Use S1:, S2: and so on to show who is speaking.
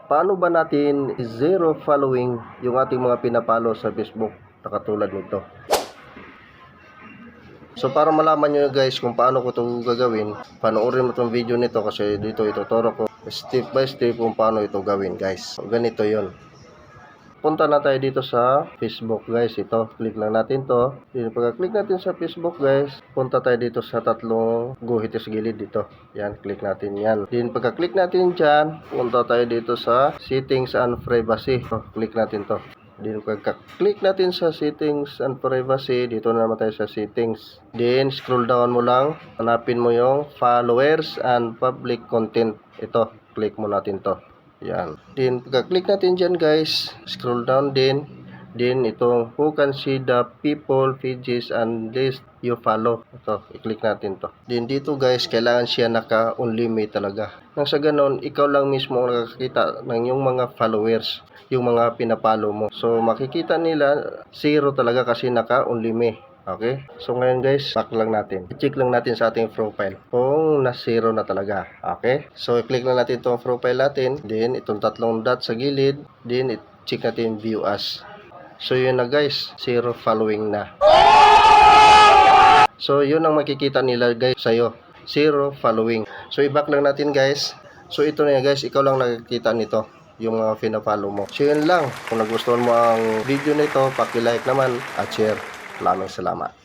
S1: Paano ba natin zero following yung ating mga pinapalo sa Facebook na katulad nito? So para malaman nyo guys kung paano ko ito gagawin, panoorin mo itong video nito kasi dito ituturo ko step by step kung paano ito gawin guys. So, ganito yon. Punta na tayo dito sa Facebook guys. Ito, click lang natin to. Pagka-click natin sa Facebook guys, punta tayo dito sa tatlong guhit sa gilid dito. Yan, click natin yan. Then pagka-click natin dyan, punta tayo dito sa settings and privacy. So, click natin to. Then pagka-click natin sa settings and privacy, dito na naman tayo sa settings. Then scroll down mo lang, hanapin mo yung followers and public content. Ito, click mo natin to. Yan. Then pagka-click natin dyan guys, scroll down din. Then itong who can see the people, pages and list you follow. Ito, i-click natin to. Then dito guys, kailangan siya naka-unlimit talaga. Nang sa ganon, ikaw lang mismo ang nakakita ng yung mga followers, yung mga pinapalo mo. So makikita nila, 0 talaga kasi naka-unlimit. Okay? So ngayon guys, back lang natin. I-check lang natin sa ating profile kung na-0 na talaga. Okay? So i-click lang natin itong profile natin. Then itong tatlong dot sa gilid. Then i-check natin view as. So yun na guys, 0 following na. So yun ang makikita nila guys sa'yo. 0 following. So i-back lang natin guys. So ito na guys, ikaw lang nakikita nito. Yung mga pina-follow mo. So yun lang. Kung nagustuhan mo ang video nito, paki-like naman at share. Maraming salamat.